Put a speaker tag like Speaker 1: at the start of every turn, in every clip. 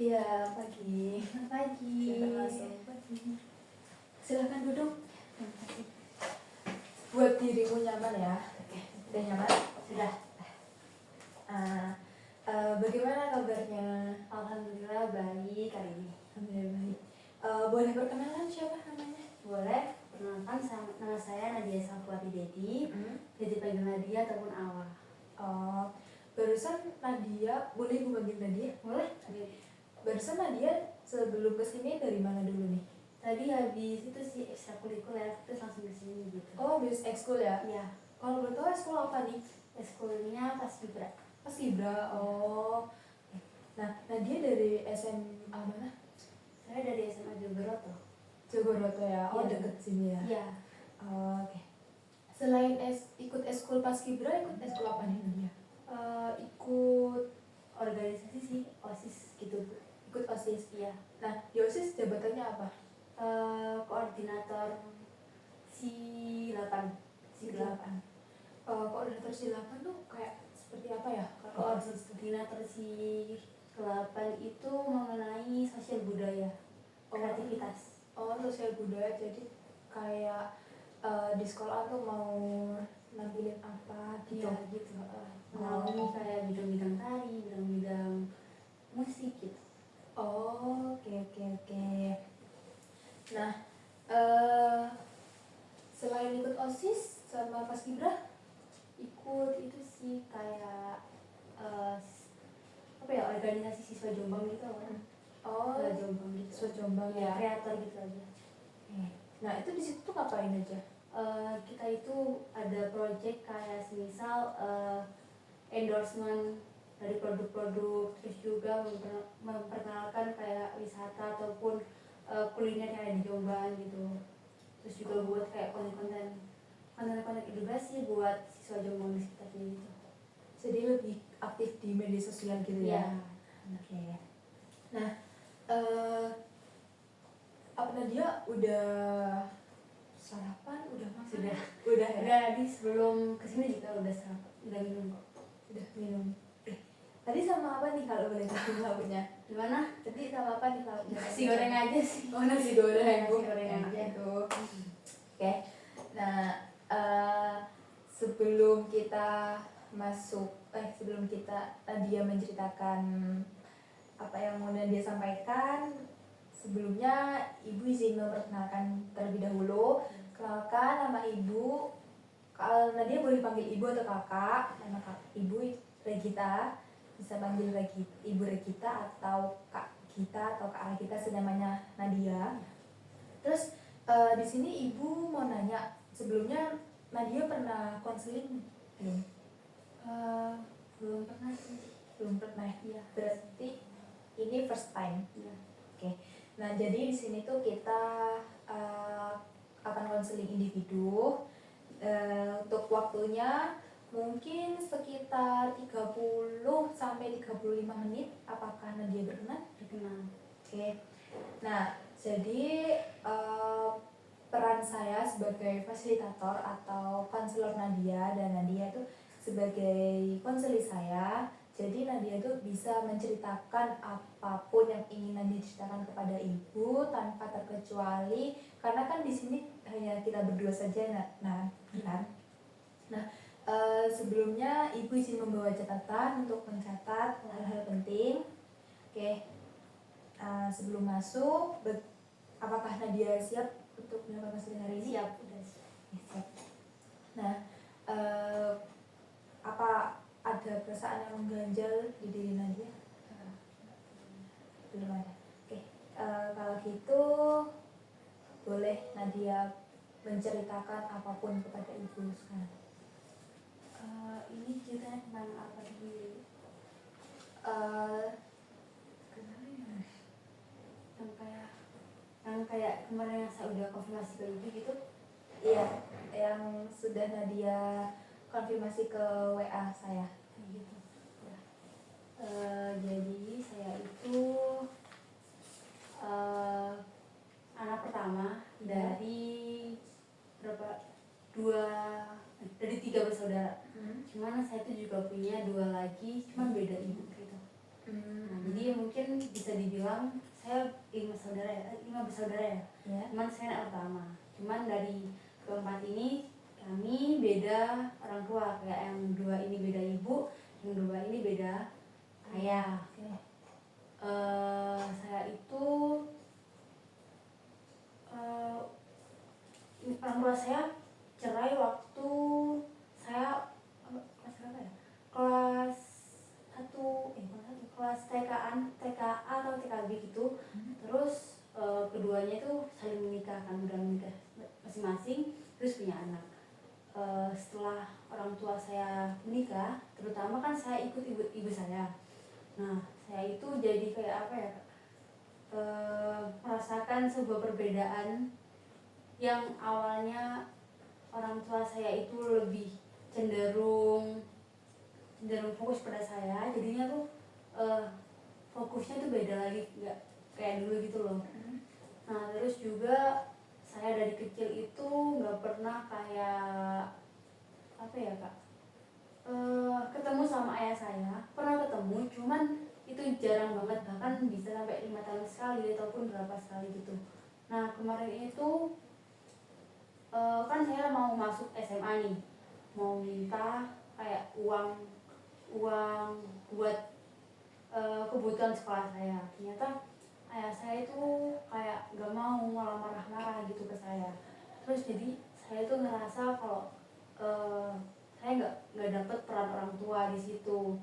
Speaker 1: Iya, pagi.
Speaker 2: Pagi.
Speaker 1: Pagi. Silahkan duduk. Terima kasih. Buat dirimu nyaman ya.
Speaker 2: Oke.
Speaker 1: Sudah nyaman?
Speaker 2: Sudah.
Speaker 1: Bagaimana kabarnya?
Speaker 2: Alhamdulillah baik hari ini.
Speaker 1: Alhamdulillah baik. Boleh perkenalan siapa namanya?
Speaker 2: Boleh. Perkenalkan, nama saya Nadia Safwati Dedi. Jadi panggil Nadia ataupun Awa.
Speaker 1: Oh, barusan Nadia, boleh ibu panggil Nadia?
Speaker 2: Boleh?
Speaker 1: Barusan Nadia sebelum kesini dari mana dulu nih?
Speaker 2: Tadi habis itu sih ekstrakurikuler, terus langsung ke sini gitu.
Speaker 1: Oh, habis ekskul ya?
Speaker 2: Iya.
Speaker 1: Kalau boleh tahu ekskul apa nih?
Speaker 2: Ekskulnya Paskibra.
Speaker 1: Paskibra. Oh. Nah, Nadia dari SMA mana?
Speaker 2: Saya dari SMA Jogoroto.
Speaker 1: Jogoroto ya. Oh,
Speaker 2: Iya.
Speaker 1: deket sini ya.
Speaker 2: Iya.
Speaker 1: Oh, oke. Selain ikut ekskul Paskibra, ikut ekskul apa nih Nadia?
Speaker 2: Ikut organisasi sih, OSIS gitu.
Speaker 1: Ikut OSIS.
Speaker 2: Iya.
Speaker 1: Nah, di OSIS jabatannya apa?
Speaker 2: Koordinator Si-8.
Speaker 1: Koordinator Si-8 tuh kayak seperti apa ya? Kalau OSIS tuh?
Speaker 2: Koordinator Si-8 itu mengenai sosial budaya, kreativitas.
Speaker 1: Oh, sosial budaya. Jadi kayak di sekolah tuh mau nampilin apa gitu.
Speaker 2: Iya gitu. Melalui kayak bidang-bidang tari, bidang-bidang musik gitu.
Speaker 1: Oh, oke. Nah, selain ikut OSIS sama Paskibra,
Speaker 2: Ikut itu sih kayak apa ya, organisasi siswa Jombang gitu kan.
Speaker 1: oh,
Speaker 2: Jombang gitu.
Speaker 1: siswa Jombang
Speaker 2: Ya,
Speaker 1: ya.
Speaker 2: kreator gitu aja.
Speaker 1: Nah, itu di situ tuh ngapain aja?
Speaker 2: Kita itu ada project kayak semisal endorsement dari produk-produk, terus juga memperkenalkan kayak wisata ataupun kuliner yang ada di Jombang gitu. Terus juga buat kayak konten-konten edukasi buat siswa Jombang di sekitarnya gitu.
Speaker 1: Jadi lebih aktif di media sosial gitu ya? Oke. Nah, apa Nadia udah sarapan? Udah makan? Udah ya?
Speaker 2: Tadi sebelum kesini juga udah minum kok.
Speaker 1: Udah minum. Tadi sama apa nih kalau boleh tahu lauknya?
Speaker 2: Gimana?
Speaker 1: Tadi sama apa nih lauknya?
Speaker 2: Nasi goreng aja sih.
Speaker 1: Oh, nasi goreng.
Speaker 2: Nasi goreng
Speaker 1: Enak
Speaker 2: aja.
Speaker 1: itu. Oke. Nah, sebelum kita Nadia menceritakan apa yang mau Nadia sampaikan, sebelumnya Ibu izin memperkenalkan terlebih dahulu. Kenalkan, nama Ibu. Kalau Nadia boleh panggil Ibu atau Kakak. Nama Ibu Regita, bisa panggil Ibu Regita atau Kak Gita atau Kak Regita senamanya Nadia. Terus di sini Ibu mau nanya, sebelumnya Nadia pernah konseling belum?
Speaker 2: Belum pernah sih.
Speaker 1: Belum pernah.
Speaker 2: Iya.
Speaker 1: Berarti ini first time.
Speaker 2: Iya.
Speaker 1: Oke. Nah, jadi di sini tuh kita akan konseling individu. Untuk waktunya mungkin sekitar 30 sampai 35 menit. Apakah Nadia berkenan?
Speaker 2: Berkenan.
Speaker 1: Oke. Nah, jadi peran saya sebagai fasilitator atau konselor Nadia, dan Nadia itu sebagai konseling saya. Jadi Nadia itu bisa menceritakan apapun yang ingin Nadia ceritakan kepada Ibu tanpa terkecuali, karena kan di sini hanya kita berdua saja, kan? Nah, sebelumnya Ibu izin membawa catatan untuk mencatat hal-hal penting. Oke. Sebelum masuk, apakah Nadia siap untuk melakukan konseling hari ini?
Speaker 2: Siap, udah siap.
Speaker 1: Siap. Nah, apa ada perasaan yang mengganjal di diri Nadia? Belum ada. Oke. Kalau gitu boleh Nadia menceritakan apapun kepada Ibu sekarang.
Speaker 2: Ini ceritanya tentang apa sih? Yang kayak kemarin yang saya udah konfirmasi ke Ibu gitu.
Speaker 1: Iya, yang sudah Nadia konfirmasi ke WA saya.
Speaker 2: Gitu. Ya. Jadi saya itu anak pertama dari dari 3 bersaudara. Cuman saya itu juga punya 2 lagi, cuman beda ibu gitu. Nah, jadi mungkin bisa dibilang saya lima bersaudara ya.
Speaker 1: Ya.
Speaker 2: Cuman saya anak pertama. Cuman dari keempat ini kami beda orang tua, kayak yang dua ini beda ibu, yang dua ini beda ayah.
Speaker 1: Oke.
Speaker 2: Saya itu orang tua saya cerai waktu saya kelas berapa ya? Kelas kelas TKA atau TKB gitu. Terus keduanya itu saling menikah, kan udah menikah masing-masing, terus punya anak. Setelah orang tua saya menikah, terutama kan saya ikut ibu saya. Nah, saya itu jadi kayak apa ya, merasakan sebuah perbedaan yang awalnya orang tua saya itu lebih cenderung fokus pada saya, jadinya tuh fokusnya tuh beda lagi, nggak kayak dulu gitu loh. Nah, terus juga saya dari kecil itu nggak pernah kayak apa ya kak, ketemu sama ayah saya. Pernah ketemu, cuman itu jarang banget, bahkan bisa sampai 5 tahun sekali ataupun berapa sekali gitu. Nah, kemarin itu kan saya mau masuk SMA nih, mau minta kayak uang buat kebutuhan sekolah saya. Ternyata ayah saya itu kayak gak mau, malah marah-marah gitu ke saya. Terus jadi saya itu ngerasa kalau saya nggak dapet peran orang tua di situ.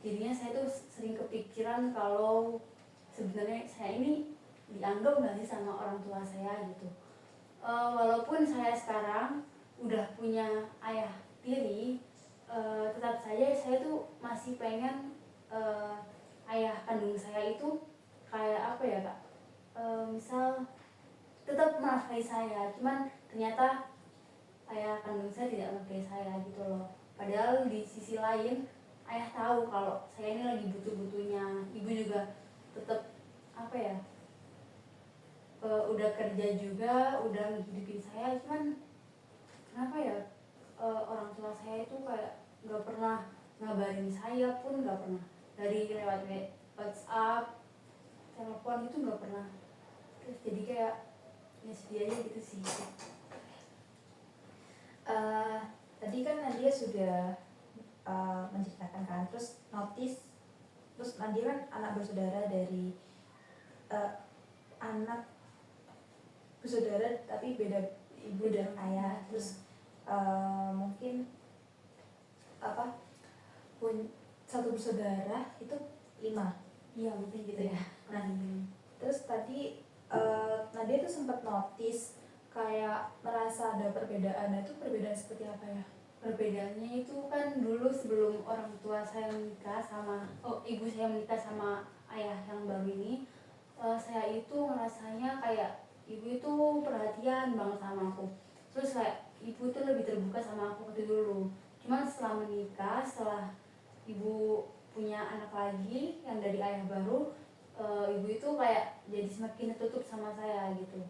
Speaker 2: Jadinya saya tuh sering kepikiran kalau sebenarnya saya ini dianggap nggak sih sama orang tua saya gitu. Walaupun saya sekarang udah punya ayah tiri, tetap saja saya tuh masih pengen ayah kandung saya itu kayak apa ya kak, misal tetap menafkahi saya, cuman ternyata ayah kandung saya tidak menafkahi saya gitu loh. Padahal di sisi lain ayah tahu kalau saya ini lagi butuh-butuhnya, ibu juga tetap apa ya, udah kerja juga, udah menghidupin saya, cuman kenapa ya, orang tua saya itu kayak nggak pernah ngabarin saya pun, nggak pernah, dari lewat WhatsApp, telepon itu nggak pernah. Terus jadi kayak ya sedih aja gitu sih.
Speaker 1: Tadi kan Nadia sudah menceritakan kan, terus Nadia kan anak bersaudara dari anak bersaudara tapi beda ibu dan ayah. Terus mungkin satu bersaudara itu 5.
Speaker 2: Iya mungkin gitu ya.
Speaker 1: Nah, terus tadi Nadia tuh sempat notice kayak merasa ada perbedaan. Nah, itu perbedaan seperti apa ya?
Speaker 2: Perbedaannya itu kan dulu sebelum orang tua saya menikah sama ibu saya menikah sama ayah yang baru ini, saya itu ngerasanya kayak ibu itu perhatian banget sama aku. Terus kayak ibu tuh lebih terbuka sama aku waktu dulu. Cuman setelah menikah, setelah ibu punya anak lagi yang dari ayah baru, ibu itu kayak jadi semakin tertutup sama saya gitu.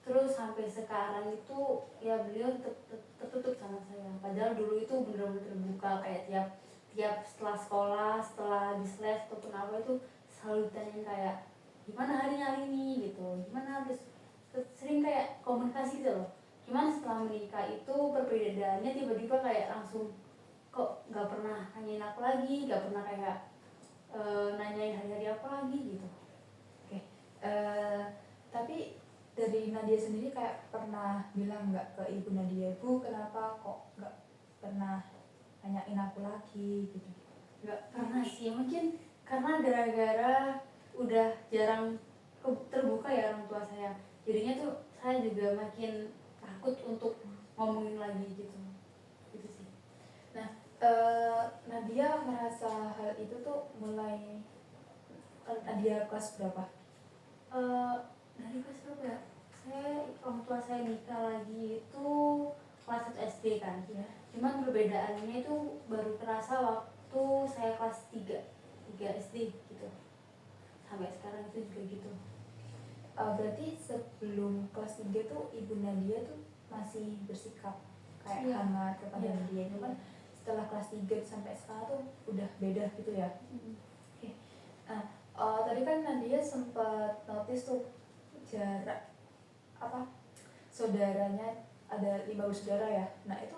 Speaker 2: Terus sampai sekarang itu ya beliau tetap tertutup sama saya. Padahal dulu itu benar-benar terbuka, kayak tiap setelah sekolah, setelah habis les ataupun apa itu selalu ditanyain kayak gimana hari ini gitu, gimana habis, sering kayak komunikasi gitu loh. Cuman setelah menikah itu perbedaannya tiba-tiba kayak langsung kok nggak pernah nanyain aku lagi, nggak pernah kayak nanyain hari-hari aku lagi gitu.
Speaker 1: Oke. Tapi dari Nadia sendiri kayak pernah bilang nggak ke ibu Nadia, "Bu, kenapa kok nggak pernah nanyain aku lagi?" gitu?
Speaker 2: Nggak pernah sih, mungkin karena gara-gara udah jarang terbuka ya orang tua saya, jadinya tuh saya juga makin takut untuk ngomongin lagi gitu sih.
Speaker 1: Nah, Nadia merasa hal itu tuh mulai Nadia kelas berapa?
Speaker 2: Dari kelas berapa ya? Orang tua saya nikah lagi itu kelas 1 SD kan ya. Cuman perbedaannya itu baru terasa waktu saya kelas 3 SD gitu. Sampai sekarang itu juga gitu.
Speaker 1: Berarti sebelum kelas 3 tuh ibu Nadia tuh masih bersikap kayak hangat kepada Nadia. Itu kan setelah kelas 3 sampai sekarang tuh udah beda gitu ya. Oke. Nah, tadi kan Nadia sempat notice tuh jarak apa saudaranya ada 5 bersaudara ya. Nah itu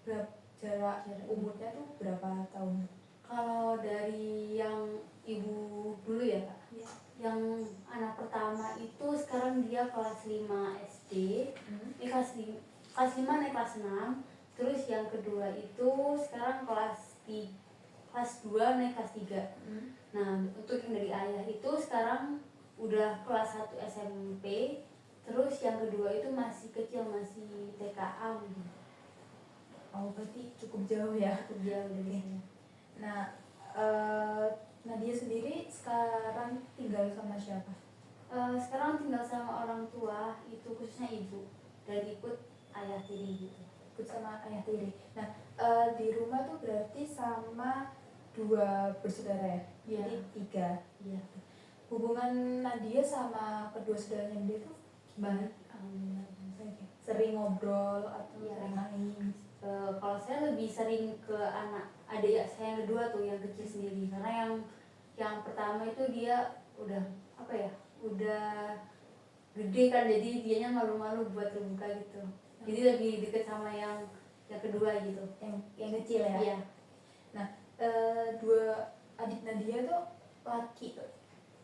Speaker 1: berapa jarak umurnya tuh berapa tahun?
Speaker 2: Kalau dari yang ibu dulu ya kak,
Speaker 1: Iya.
Speaker 2: yang anak pertama itu sekarang dia kelas 5 SD, kelas 5 naik kelas 6. Terus yang kedua itu sekarang kelas 2 naik kelas 3. Nah untuk yang dari ayah itu sekarang udah kelas 1 SMP. Terus yang kedua itu masih kecil, masih TKA gitu.
Speaker 1: Oh berarti cukup jauh ya.
Speaker 2: Cukup jauh dari saya.
Speaker 1: Nah, Nadia sendiri sekarang tinggal sama siapa?
Speaker 2: Sekarang tinggal sama orang tua, itu khususnya ibu, dan ikut ayah tiri gitu.
Speaker 1: Ikut sama ayah tiri. Nah, di rumah tuh berarti sama 2 bersaudara ya?
Speaker 2: Iya.
Speaker 1: Jadi 3.
Speaker 2: Iya.
Speaker 1: Hubungan Nadia sama kedua saudaranya dia tuh
Speaker 2: Baik.
Speaker 1: sering ngobrol atau
Speaker 2: Iya.
Speaker 1: sering main?
Speaker 2: Kalau saya lebih sering ke anak adik saya yang kedua tuh, yang kecil sendiri, karena yang pertama itu dia udah apa ya, udah gede kan, jadi dianya malu-malu buat terbuka gitu. Jadi lebih deket sama yang kedua gitu.
Speaker 1: Yang kecil ya?
Speaker 2: Iya.
Speaker 1: Nah, 2 adik Nadia tuh laki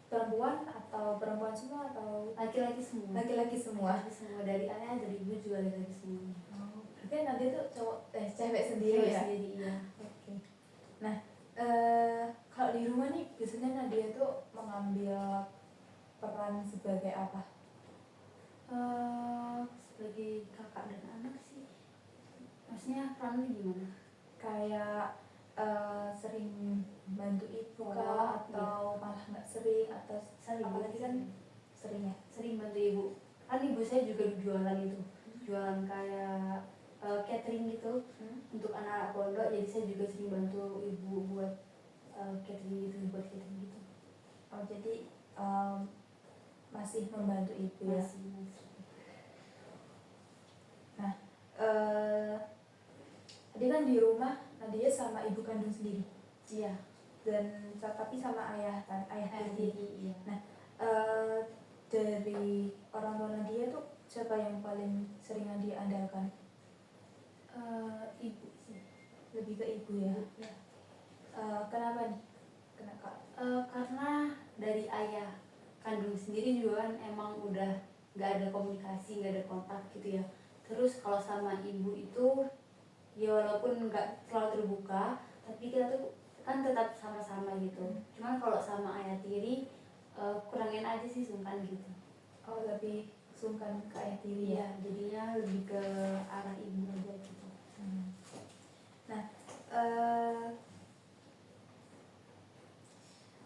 Speaker 1: perempuan atau perempuan semua atau
Speaker 2: Laki-laki semua.
Speaker 1: laki-laki semua?
Speaker 2: Laki semua, dari ayah dari ibu juga laki-laki semua.
Speaker 1: Berarti Nadia tuh cewek sendiri ya?
Speaker 2: Sendiri, iya.
Speaker 1: Oke. Nah, kalau di rumah nih biasanya Nadia tuh mengambil peran sebagai apa?
Speaker 2: Sebagai kakak dan anak sih. Maksudnya perannya gimana?
Speaker 1: Kayak sering bantu ibu
Speaker 2: Oh,
Speaker 1: kah? Atau malah nggak sering? Atau
Speaker 2: Sering.
Speaker 1: apalagi kan sering ya?
Speaker 2: Sering bantu ibu. Kan ibu saya juga jualan itu, jualan kayak catering gitu untuk anak-anak pondok. Jadi saya juga sering bantu ibu buat catering gitu, gitu.
Speaker 1: Oh jadi masih membantu ibu ya?
Speaker 2: Masih.
Speaker 1: Nah, tadi kan di rumah Nadia sama ibu kandung sendiri.
Speaker 2: Iya.
Speaker 1: Dan tapi sama ayah kan, ayah tiri.
Speaker 2: Iya.
Speaker 1: Nah, dari orang tua Nadia tuh siapa yang paling sering Nadia andalkan?
Speaker 2: Ibu sih.
Speaker 1: Lebih ke ibu ya?
Speaker 2: Iya.
Speaker 1: Kenapa nih? Kenapa?
Speaker 2: Karena dari ayah kandung sendiri juga kan emang udah nggak ada komunikasi, nggak ada kontak gitu ya. Terus kalau sama ibu itu ya walaupun nggak terlalu terbuka, tapi kita tuh kan tetap sama-sama gitu. Cuman kalau sama ayah tiri kurangin aja sih, sungkan gitu.
Speaker 1: Oh lebih sungkan ke ayah tiri ya?
Speaker 2: Iya, jadinya lebih ke arah ibu aja gitu.
Speaker 1: Nah,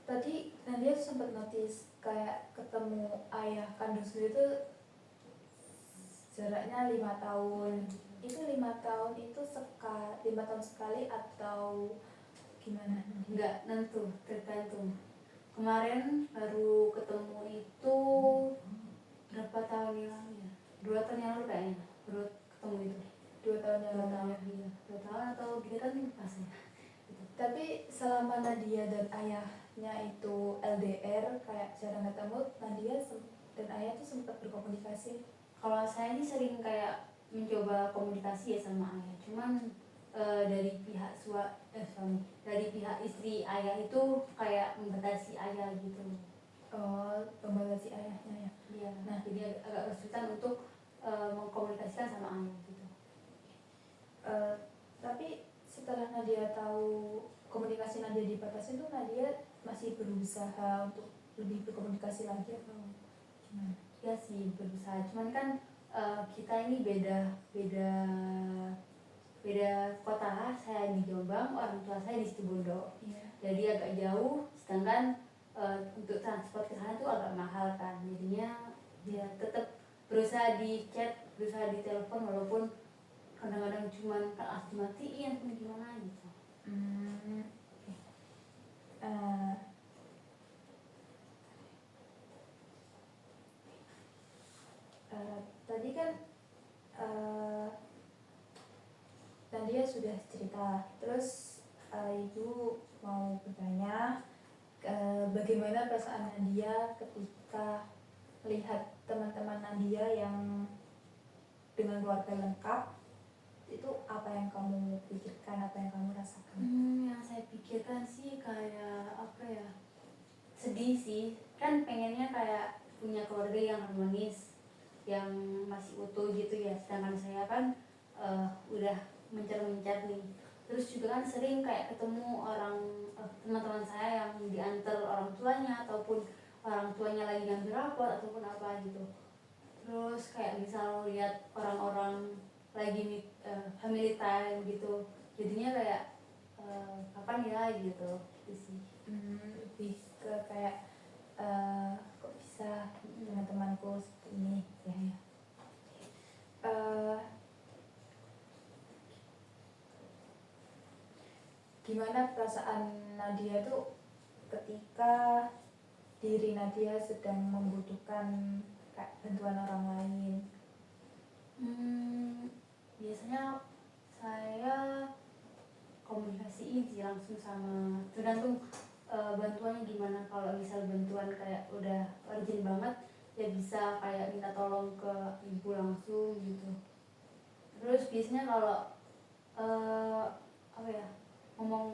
Speaker 1: tadi Nadia sempat notice kayak ketemu ayah kandung sendiri tuh jaraknya 5 tahun. Itu 5 tahun itu 5 tahun sekali atau gimana?
Speaker 2: Nggak nentu, tergantung. Kemarin baru ketemu itu berapa tahun yang lalu ya? 2 tahun yang lalu kayaknya baru ketemu itu.
Speaker 1: 2 tahun yang lalu.
Speaker 2: Iya. 2 tahun atau 3 tahun pas ya.
Speaker 1: Tapi selama Nadia dan ayahnya itu LDR kayak jarang ketemu, Nadia dan ayah tuh sempat berkomunikasi.
Speaker 2: Kalau saya ini sering kayak mencoba komunikasi ya sama ayah, cuman dari pihak suami, dari pihak istri ayah itu kayak membatasi ayah gitu.
Speaker 1: Oh, membatasi ayahnya ya.
Speaker 2: Iya. Nah, jadi agak kesulitan untuk mengkomunikasikan sama ayah gitu.
Speaker 1: Tapi setelah Nadia tahu komunikasi Nadia dibatasi tuh Nadia masih berusaha untuk lebih berkomunikasi lagi atau gimana?
Speaker 2: Ya sih berusaha, cuman kan kita ini beda kota. Saya di Jombang, orang tua saya di Situbondo.
Speaker 1: Iya.
Speaker 2: Jadi agak jauh, sedangkan untuk transport ke sana tuh agak mahal kan. Jadinya dia tetap berusaha di chat, berusaha di telepon, walaupun kadang-kadang cuman dimatiin atau gimana gitu.
Speaker 1: Tadi kan Nadia sudah cerita, terus ibu mau bertanya bagaimana perasaan Nadia ketika melihat teman-teman Nadia yang dengan keluarga lengkap, itu apa yang kamu pikirkan, apa yang kamu rasakan?
Speaker 2: Yang saya pikirkan sih kayak apa ya, sedih sih, kan pengennya kayak punya keluarga yang harmonis, yang masih utuh gitu ya, sedangkan saya kan udah mencar-mencar nih. Terus juga kan sering kayak ketemu orang, teman-teman saya yang diantar orang tuanya ataupun orang tuanya lagi ngambil rapot ataupun apa gitu. Terus kayak misal lihat orang-orang lagi family time gitu, jadinya kayak kapan ya gitu, gitu sih.
Speaker 1: Lebih ke kayak kok bisa teman-temanku seperti ini ya. Gimana perasaan Nadia tuh ketika diri Nadia sedang membutuhkan kayak bantuan orang lain?
Speaker 2: Biasanya saya komunikasiin sih langsung sama, tergantung bantuannya gimana. Kalau misal bantuan kayak udah urgent banget ya bisa kayak minta tolong ke ibu langsung gitu. Terus biasanya kalau apa ya, ngomong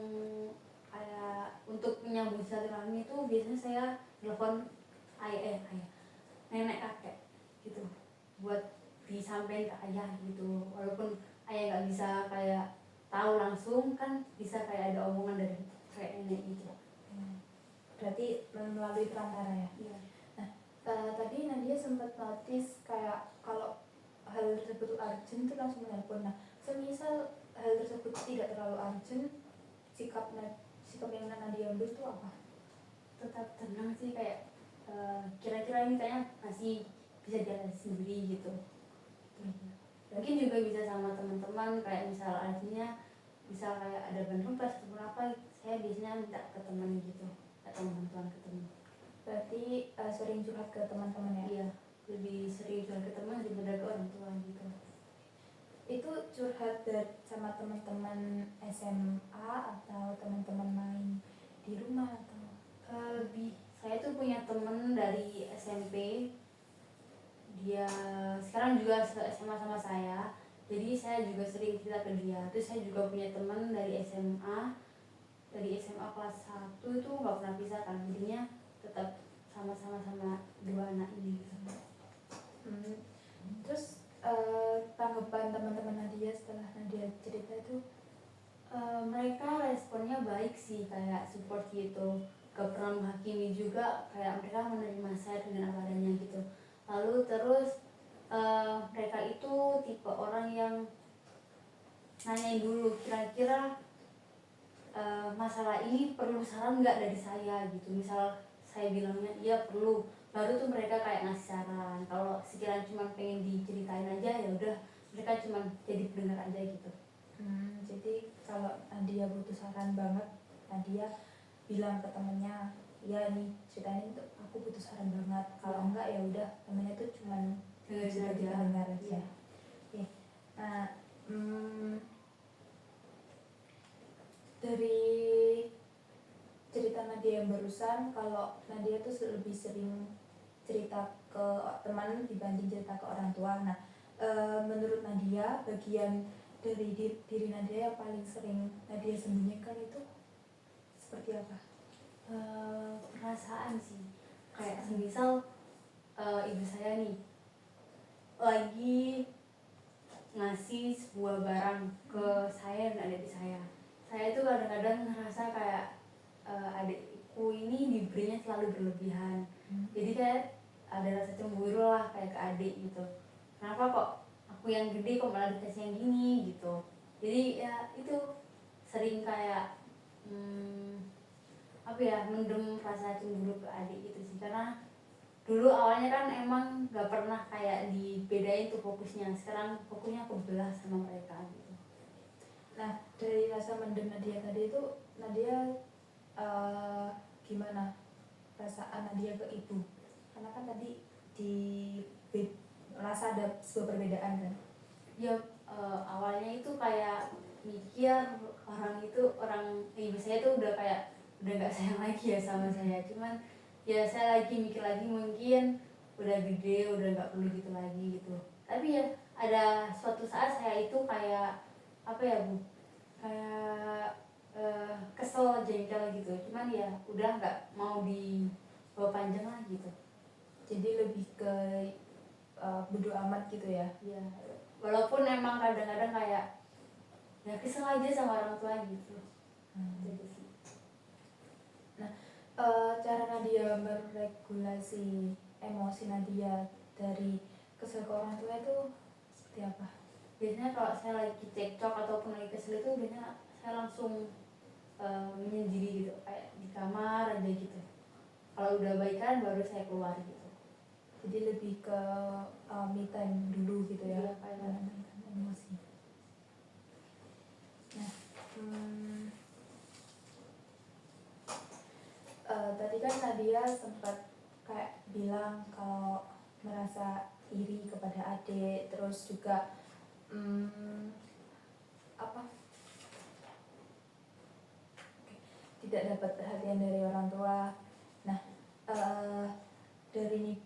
Speaker 2: kayak untuk menyambung silaturahmi itu biasanya saya telepon ayah nenek kakek gitu, buat disampaikan ke ayah gitu. Walaupun ayah nggak bisa kayak tahu langsung, kan bisa kayak ada omongan dari kayak nenek gitu.
Speaker 1: Berarti melalui perantara ya?
Speaker 2: Iya.
Speaker 1: Nah, tadi Nadia sempat notice kayak kalau hal tersebut urgent itu langsung menelpon. Nah, semisal hal tersebut tidak terlalu urgent, sikap yang Nadia ambil itu apa?
Speaker 2: Tetap tenang sih, kayak kira-kira ini kayaknya masih bisa jalan sendiri gitu. Mungkin juga bisa sama teman-teman, kayak misal artinya bisa kayak ada bantuan ataupun apa, saya biasanya minta ke teman gitu atau bantuan ke teman.
Speaker 1: Berarti sering curhat ke teman-teman ya?
Speaker 2: Iya, lebih sering curhat ke teman daripada ke orang tua gitu.
Speaker 1: Itu curhat sama teman-teman SMA atau teman-teman main di rumah atau?
Speaker 2: Lebih, saya tuh punya temen dari SMP, dia sekarang juga SMA sama saya, jadi saya juga sering cerita ke dia. Terus saya juga punya teman dari SMA kelas 1 itu nggak pernah pisah kan, jadinya tetap sama-sama dua anak ini gitu.
Speaker 1: Terus tanggapan teman-teman Nadia setelah Nadia cerita itu?
Speaker 2: Mereka responnya baik sih, kayak support gitu, gak pernah menghakimi juga, kayak mereka menerima saya dengan apa adanya gitu. Lalu terus mereka itu tipe orang yang nanyain dulu kira-kira masalah ini perlu saran nggak dari saya gitu. Misal saya bilangnya iya perlu, baru tuh mereka kayak ngasih saran. Kalau sekiranya cuma pengen diceritain aja ya udah, mereka cuma jadi pendengar aja gitu.
Speaker 1: Jadi kalau Nadia butuh saran banget, Nadia bilang ke temennya, ya ini ceritanya tuh aku butuh saran banget. Kalau enggak ya udah, temennya tuh cuma dengar aja.
Speaker 2: Iya.
Speaker 1: Oke. Nah, dari cerita Nadia yang barusan, kalau Nadia tuh lebih sering cerita ke teman dibanding cerita ke orang tua. Nah, menurut Nadia, bagian dari diri Nadia yang paling sering Nadia sembunyikan itu seperti apa?
Speaker 2: Perasaan sih, kayak semisal ibu saya nih lagi ngasih sebuah barang ke saya dan adik saya itu kadang-kadang ngerasa kayak adikku ini diberinya terlalu berlebihan. Jadi kayak ada rasa cemburu lah kayak ke adik gitu, kenapa kok aku yang gede kok malah dikasih yang gini gitu. Jadi ya itu sering kayak apa ya, mendem rasa cemburu ke adik gitu sih. Karena dulu awalnya kan emang gak pernah kayak dibedain tuh fokusnya, sekarang fokusnya kebelah sama mereka gitu.
Speaker 1: Nah, dari rasa mendem Nadia tadi itu, Nadia gimana perasaan Nadia ke ibu? Karena kan tadi rasa ada sebuah perbedaan kan?
Speaker 2: Ya awalnya itu kayak mikir orang ibu saya tuh udah kayak udah nggak sayang lagi ya sama saya. Cuman ya saya lagi mikir lagi, mungkin udah gede udah nggak perlu gitu lagi gitu. Tapi ya ada suatu saat saya itu kayak apa ya Bu, kayak kesel, jengkel gitu. Cuman ya udah nggak mau dibawa panjang lah gitu.
Speaker 1: Jadi lebih ke bodo amat gitu ya.
Speaker 2: Ya walaupun emang kadang-kadang kayak ya kesel aja sama orang tua gitu. Gitu sih.
Speaker 1: Nah, cara Nadia meregulasi emosi Nadia dari kesel ke orang tua itu seperti apa?
Speaker 2: Biasanya kalau saya lagi cekcok ataupun lagi kesel itu biasanya saya langsung menyendiri gitu, kayak di kamar aja gitu. Kalau udah baikan baru saya keluar gitu.
Speaker 1: Jadi lebih ke me time dulu gitu ya.
Speaker 2: Iya, kayak
Speaker 1: menenangkan emosi. Nah, tadi kan Nadia sempat kayak bilang kalau merasa iri kepada adik, terus juga apa tidak dapat perhatian dari orang tua. Nah, dari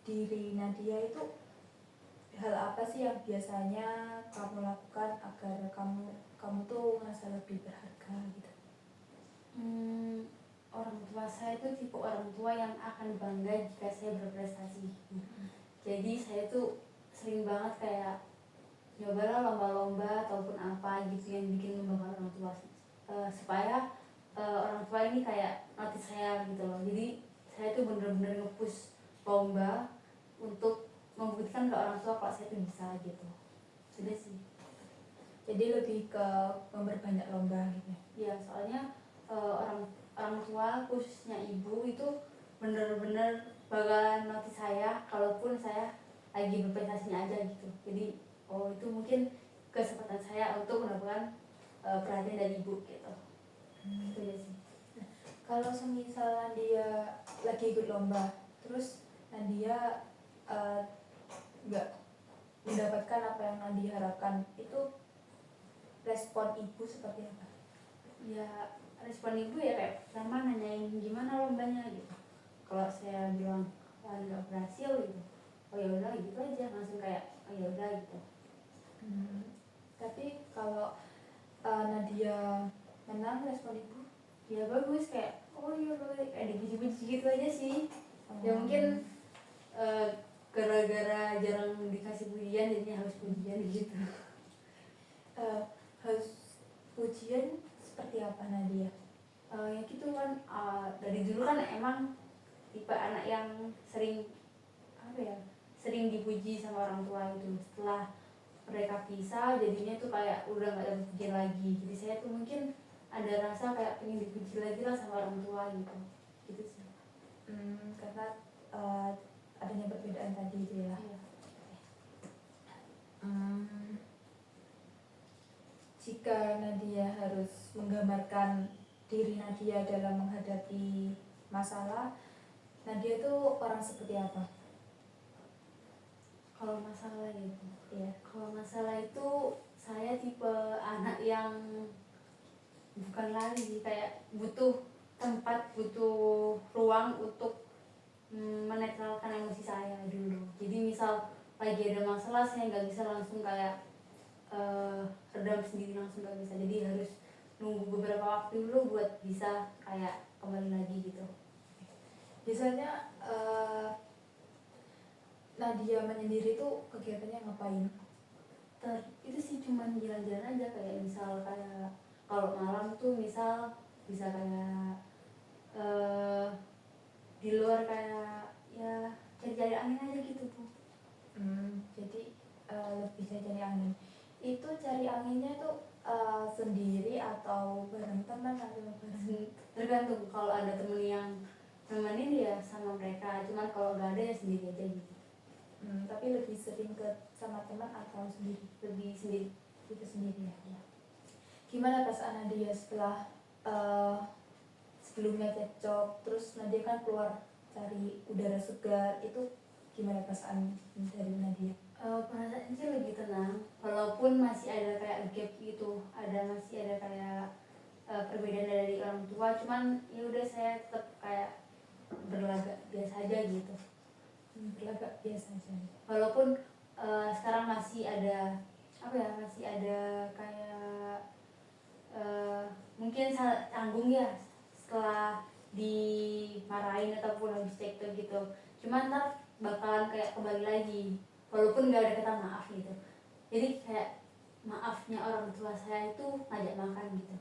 Speaker 1: diri Nadia itu hal apa sih yang biasanya kamu lakukan agar kamu tuh merasa lebih berharga gitu?
Speaker 2: Orang tua saya itu tipe orang tua yang akan bangga jika saya berprestasi. Jadi saya tuh sering banget kayak nyobalah lomba-lomba ataupun apa gitu yang bikin membanggakan orang tua, supaya orang tua ini kayak notice saya gitu loh. Jadi saya tuh bener-bener nge-push lomba untuk membuktikan ke orang tua kalau saya tuh bisa gitu. Sudah sih.
Speaker 1: Jadi lebih ke memperbanyak lomba gitu.
Speaker 2: Ya soalnya orang tua khususnya ibu itu bener-bener bakalan notice saya kalaupun saya lagi berprestasinya aja gitu. Jadi oh itu mungkin kesempatan saya untuk mendapatkan perhatian dari ibu gitu. Itu aja sih.
Speaker 1: Nah, kalau semisal Nadia lagi ikut lomba, terus Nadia nggak mendapatkan apa yang Nadia harapkan, itu respon ibu seperti apa?
Speaker 2: Ya respon ibu ya kayak sama nanyain gimana lombanya gitu. Kalau saya bilang nggak berhasil gitu, oh ya udah gitu aja, langsung kayak oh ya udah gitu.
Speaker 1: Tapi kalau Nadia menang, respon ibu
Speaker 2: Ya bagus, kayak oh iya bagus, kayak dipuji-puji gitu aja sih. Ya mungkin gara-gara jarang dikasih pujian jadinya harus pujian gitu.
Speaker 1: harus pujian seperti apa Nadia?
Speaker 2: Ya gitu kan, dari dulu kan emang tipe anak yang sering apa ya, sering dipuji sama orang tua itu. Setelah mereka pisah jadinya tuh kayak udah nggak ada pujian lagi. Jadi saya tuh mungkin ada rasa kayak pengen dipuji lagi lah sama orang tua gitu. Gitu sih.
Speaker 1: Karena adanya perbedaan tadi itu ya.
Speaker 2: Iya.
Speaker 1: Jika Nadia harus menggambarkan diri Nadia dalam menghadapi masalah, Nadia tuh orang seperti apa?
Speaker 2: Kalau masalah itu,
Speaker 1: Ya.
Speaker 2: kalau masalah itu saya tipe anak yang bukan lari sih, kayak butuh tempat, butuh ruang untuk menetralkan emosi saya dulu. Jadi misal lagi ada masalah saya nggak bisa langsung kayak redam sendiri, langsung nggak bisa. Jadi harus nunggu beberapa waktu dulu buat bisa kayak kembali lagi gitu.
Speaker 1: Biasanya Nadia menyendiri tuh kegiatannya ngapain?
Speaker 2: Itu sih cuman jalan-jalan aja, kayak misal kayak kalau malam tuh misal bisa kayak di luar kayak ya cari-cari angin aja gitu tuh.
Speaker 1: Jadi lebih cari angin. Itu cari anginnya tuh sendiri atau bareng teman atau bareng?
Speaker 2: Tergantung, kalau ada temen yang nemenin ya sama mereka, cuman kalau nggak ada ya sendiri aja gitu.
Speaker 1: Tapi lebih sering ke sama teman atau sendiri?
Speaker 2: Lebih sendiri.
Speaker 1: Itu sendiri ya. Gimana perasaan Nadia setelah sebelumnya cekcok, terus Nadia kan keluar cari udara segar, itu gimana perasaan dari Nadia?
Speaker 2: Perasaan sih lebih tenang, walaupun masih ada kayak gap gitu, masih ada kayak perbedaan dari orang tua, cuman ya udah saya tetap kayak berlagak biasa aja gitu.
Speaker 1: Berlagak biasa aja.
Speaker 2: Walaupun sekarang masih ada apa ya, masih ada kayak mungkin canggung ya setelah dimarahin ataupun habis TikTok gitu, cuman ntar bakalan kayak kembali lagi walaupun nggak ada kata maaf gitu. Jadi kayak maafnya orang tua saya itu ngajak makan gitu.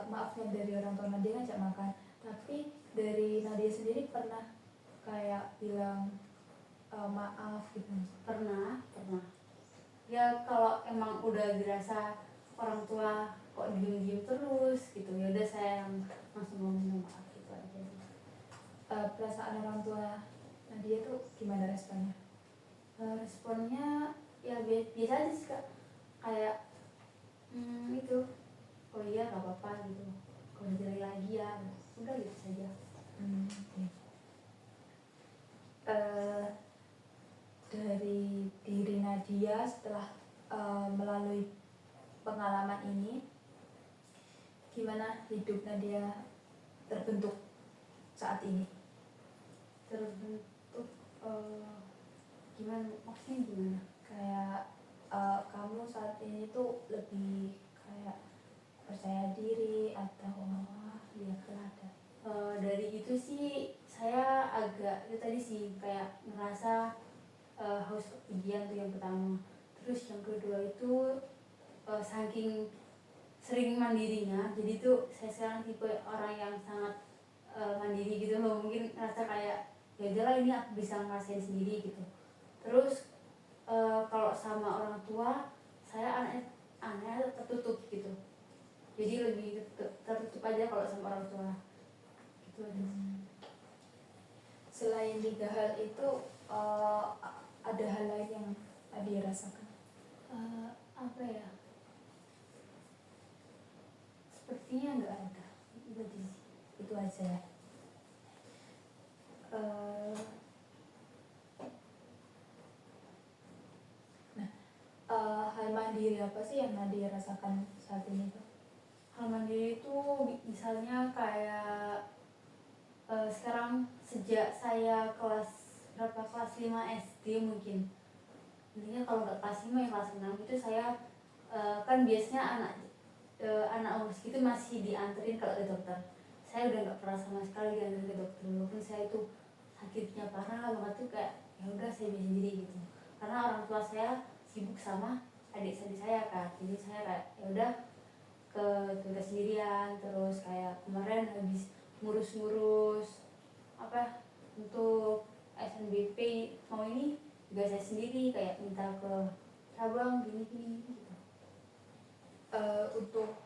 Speaker 1: Maafnya dari orang tua Nadia ngajak makan, tapi dari Nadia sendiri pernah kayak bilang maaf gitu?
Speaker 2: Pernah ya, kalau emang udah dirasa orang tua kok diem terus gitu, ya udah saya yang langsung ngomong maaf gitu aja.
Speaker 1: Perasaan orang tua Nadia tuh gimana responnya?
Speaker 2: Responnya ya biasa aja sih Kak, kayak itu, oh iya gak apa-apa gitu, kalau jadi lagi ya udah gitu saja.
Speaker 1: Dari diri Nadia setelah melalui pengalaman ini, gimana hidup Nadia terbentuk saat ini?
Speaker 2: Terbentuk gimana maksudnya, gimana?
Speaker 1: Kayak kamu saat ini tuh lebih kayak percaya diri atau ya ada?
Speaker 2: Dari itu sih saya agak itu tadi sih, kayak ngerasa haus ketinggian tuh yang pertama. Terus yang kedua itu saking sering mandirinya, jadi tuh saya sekarang tipe orang yang sangat mandiri gitu loh. Mungkin ngerasa kayak ya udahlah ini aku bisa ngerasain sendiri gitu. Terus kalau sama orang tua saya anaknya tertutup gitu, jadi lebih tertutup aja kalau sama orang tua gitu aja.
Speaker 1: Selain 3 hal itu ada hal lain yang Nadia rasakan?
Speaker 2: Apa ya, sepertinya nggak ada,
Speaker 1: Itu aja ya. Hal mandiri apa sih yang Nadia rasakan saat ini tuh?
Speaker 2: Hal mandiri itu misalnya kayak sekarang sejak saya kelas 5 SD mungkin, intinya kalau nggak kelas 5 ya kelas 6 itu saya kan biasanya anak umur segitu masih dianterin kalau ke dokter. Saya udah nggak pernah sama sekali dianterin ke dokter, walaupun saya itu sakitnya parah banget tuh, kayak ya udah saya bisa sendiri gitu, karena orang tua saya sibuk sama adik-adik saya kan. Jadi saya kayak ya udah ke tugas sendirian. Terus kayak kemarin habis ngurus apa untuk SNBP mau ini juga saya sendiri, kayak minta ke cabang gini gitu.
Speaker 1: Untuk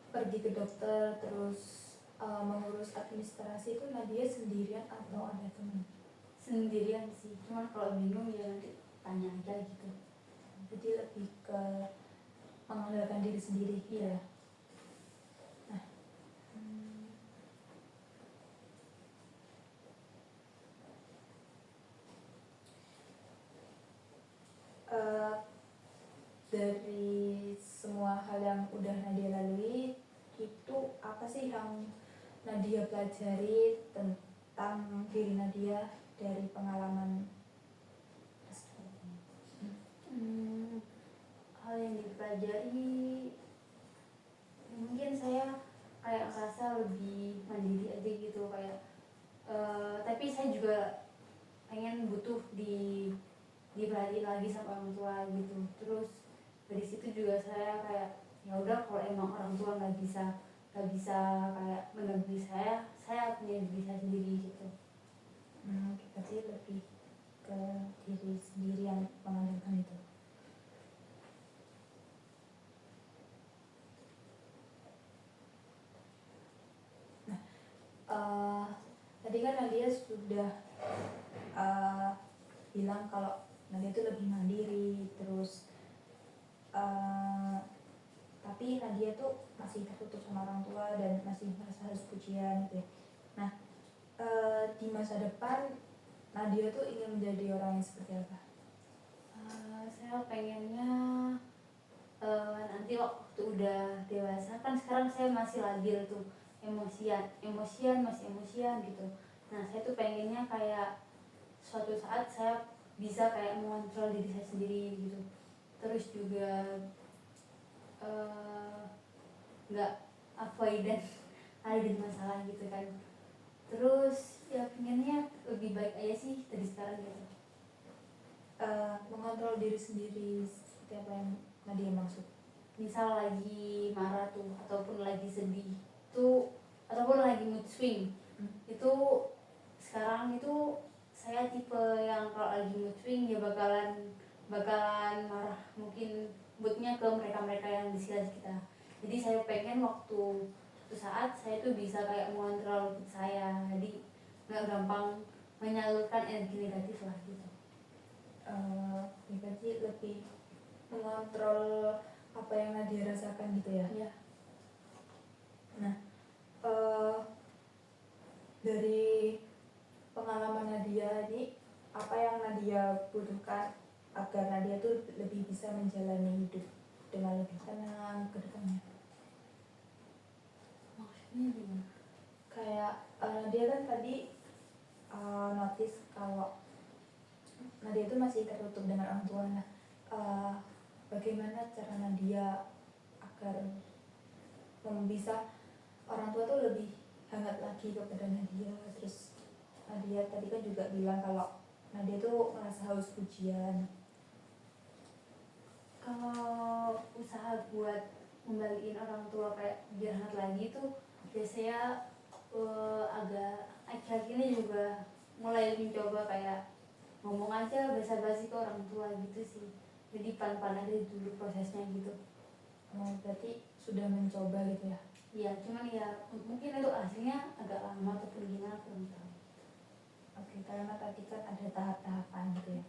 Speaker 1: pergi ke dokter terus mengurus administrasi itu Nadia sendirian atau ada teman?
Speaker 2: Sendirian sih, cuman kalau bingung ya nanti tanya aja gitu.
Speaker 1: Jadi lebih ke mengandalkan diri sendiri ya. Nah, dari semua hal yang udah Nadia lalui, itu apa sih yang Nadia pelajari tentang diri Nadia dari pengalaman
Speaker 2: Hal yang dipelajari mungkin saya kayak ngerasa lebih mandiri aja gitu, kayak tapi saya juga pengen butuh diperhatiin lagi sama orang tua gitu. Terus dari situ juga saya kayak ya udah, kalau emang orang tua nggak bisa kayak menegur saya punya diri saya sendiri gitu.
Speaker 1: berarti lebih ke diri sendiri yang mengandalkan itu. Nah, tadi kan Nadia sudah bilang kalau Nadia itu lebih mandiri, terus tapi Nadia tuh masih tertutup sama orang tua dan masih merasa harus pujian gitu ya. Nah, di masa depan Nadia tuh ingin menjadi orang yang seperti apa?
Speaker 2: Saya pengennya waktu udah dewasa kan sekarang saya masih labil tuh, masih emosian gitu. Nah saya tuh pengennya kayak suatu saat saya bisa kayak mengontrol diri saya sendiri gitu, terus juga nggak avoidant ada di masalah gitu kan. Terus ya pengennya lebih baik aja sih dari sekarang gitu.
Speaker 1: Mengontrol diri sendiri seperti apa yang Nadia maksud?
Speaker 2: Misal lagi marah tuh ataupun lagi sedih tuh ataupun lagi mood swing itu, sekarang itu saya tipe yang kalau lagi mood swing ya bakalan marah mungkin moodnya ke mereka yang di sekitar kita. Jadi saya pengen waktu suatu saat saya tuh bisa kayak mengontrol mood saya, jadi nggak gampang menyalurkan energi negatif lah gitu.
Speaker 1: Berarti lebih mengontrol apa yang Nadia rasakan gitu ya?
Speaker 2: Iya.
Speaker 1: Nah, dari pengalaman Nadia ini, apa yang Nadia butuhkan agar Nadia tuh lebih bisa menjalani hidup dengan lebih tenang ke depannya?
Speaker 2: Maksudnya gimana?
Speaker 1: Kayak Nadia kan tadi notice kalau Nadia itu masih tertutup dengan orang tua. Nah, bagaimana cara Nadia agar bisa orang tua tuh lebih hangat lagi kepada Nadia? Terus Nadia tadi kan juga bilang kalau Nadia tuh merasa haus pujian.
Speaker 2: Kalau usaha buat ngembaliin orang tua kayak biar hangat lagi tuh biasanya agak akhir ini juga mulai mencoba kayak ngomong aja basa-basi ke orang tua gitu sih. Jadi pelan-pelan aja dulu prosesnya gitu.
Speaker 1: Berarti sudah mencoba gitu ya?
Speaker 2: Iya, cuman ya mungkin itu hasilnya agak lama ataupun gimana kurang tahu.
Speaker 1: Oke, karena tadi kan ada tahap-tahapan gitu ya.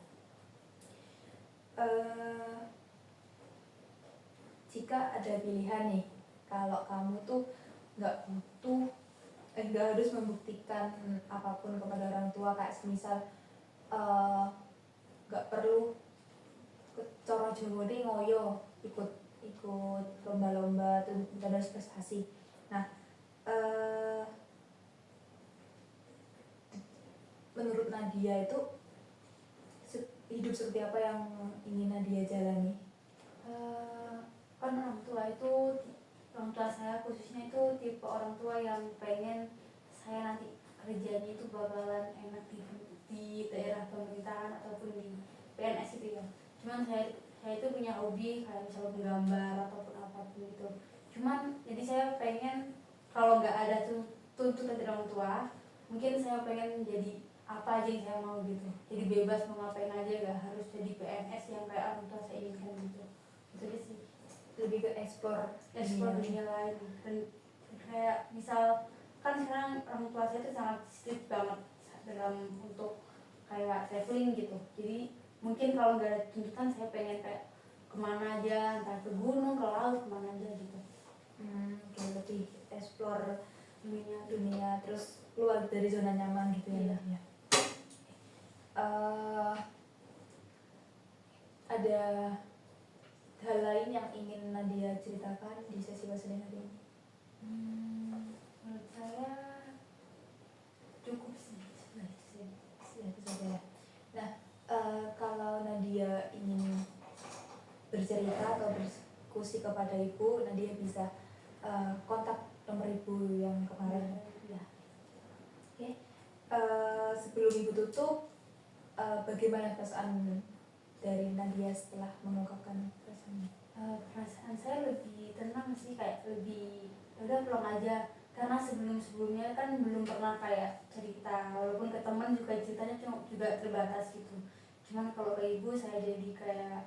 Speaker 1: Jika ada pilihan nih, kalau kamu tuh nggak harus membuktikan apapun kepada orang tua, kayak semisal nggak perlu coro Jawa deh ngoyo ikut lomba-lomba tuh dan prestasi. Nah, menurut Nadia itu hidup seperti apa yang ingin Nadia jalani?
Speaker 2: Kan orang tua saya khususnya itu tipe orang tua yang pengen saya nanti kerjanya itu bakalan enak di daerah pemerintahan ataupun di PNS itu ya. Cuman saya itu punya hobi kayak misalnya menggambar ataupun apapun gitu. Cuman jadi saya pengen kalau nggak ada tuntutan dari orang tua, mungkin saya pengen jadi apa aja yang saya mau gitu. Jadi bebas mau ngapain aja, gak harus jadi PNS yang kayak orang tua saya inginkan gitu. Itu aja sih.
Speaker 1: Lebih ke explore
Speaker 2: Dunia lain. Dan kayak misal kan sekarang orang tua saya itu sangat strict banget dalam untuk kayak traveling gitu. Jadi mungkin kalau nggak ada tuntutan saya pengen kayak kemana aja, entah ke gunung, ke laut, kemana aja gitu.
Speaker 1: Kayak lebih explore dunia terus keluar dari zona nyaman gitu ya.
Speaker 2: Iya.
Speaker 1: Ada hal lain yang ingin Nadia ceritakan di sesi Waselin hari ini?
Speaker 2: Menurut saya cukup sih
Speaker 1: Itu saja ya. Nah, kalau Nadia ingin bercerita atau berdiskusi kepada ibu, Nadia bisa kontak nomor ibu yang kemarin ya. Oke. Sebelum ibu tutup, bagaimana perasaan dari Nadia setelah mengungkapkan perasaannya?
Speaker 2: Perasaan saya lebih tenang sih, kayak lebih udah pulang aja, karena sebelumnya kan belum pernah kayak cerita, walaupun ke teman juga ceritanya juga terbatas gitu. Cuman kalau ke ibu saya jadi kayak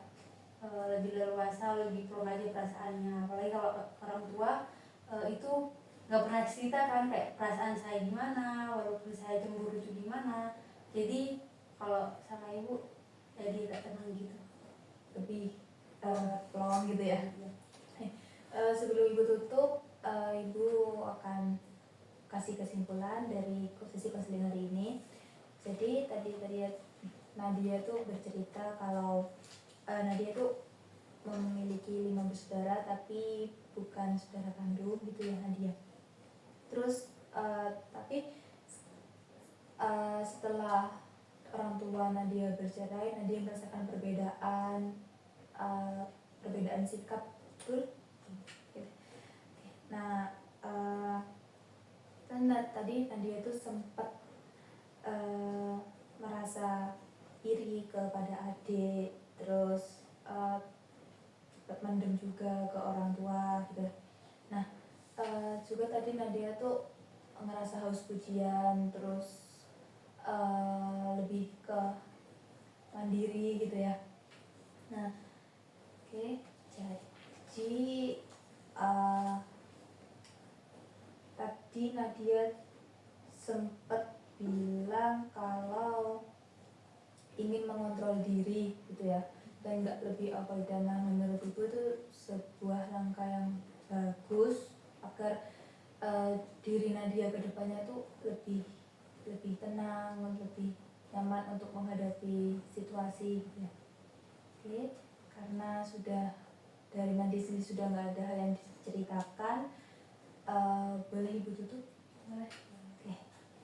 Speaker 2: lebih leluasa, lebih pulang aja perasaannya. Apalagi kalau ke orang tua itu nggak pernah cerita kan kayak perasaan saya gimana, walaupun saya cemburu itu gimana. Jadi kalau sama ibu jadi agak tenang gitu,
Speaker 1: Lebih plong gitu ya.
Speaker 2: Iya.
Speaker 1: Sebelum ibu tutup, ibu akan kasih kesimpulan dari sesi konseling hari ini. Jadi tadi Nadia tuh bercerita kalau Nadia tuh memiliki 5 bersaudara tapi bukan saudara kandung gitu ya Nadia. Terus tapi setelah orang tua Nadia bercerai, Nadia merasakan perbedaan sikap, betul? Nah, kan tadi Nadia itu sempat merasa iri kepada adik, terus mendem juga ke orang tua gitu. Nah, juga tadi Nadia tuh ngerasa haus pujian, terus lebih ke mandiri gitu ya. Nah, oke, jadi tadi Nadia sempat bilang kalau ingin mengontrol diri gitu ya, dan nggak lebih dan menurut ibu itu sebuah langkah yang bagus agar diri Nadia kedepannya tuh lebih tenang, lebih nyaman untuk menghadapi situasi gitu ya. Oke, karena sudah dari Nadia sendiri sudah nggak ada hal yang diceritakan, boleh ibu tutup? Boleh. Oke,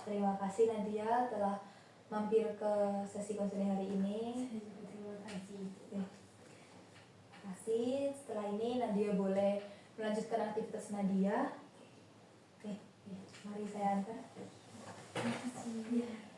Speaker 1: terima kasih Nadia telah mampir ke sesi konseling hari ini.
Speaker 2: Terima kasih.
Speaker 1: Oke. Terima kasih. Setelah ini Nadia boleh melanjutkan aktivitas Nadia. Oke, mari saya antar.
Speaker 2: Terima kasih.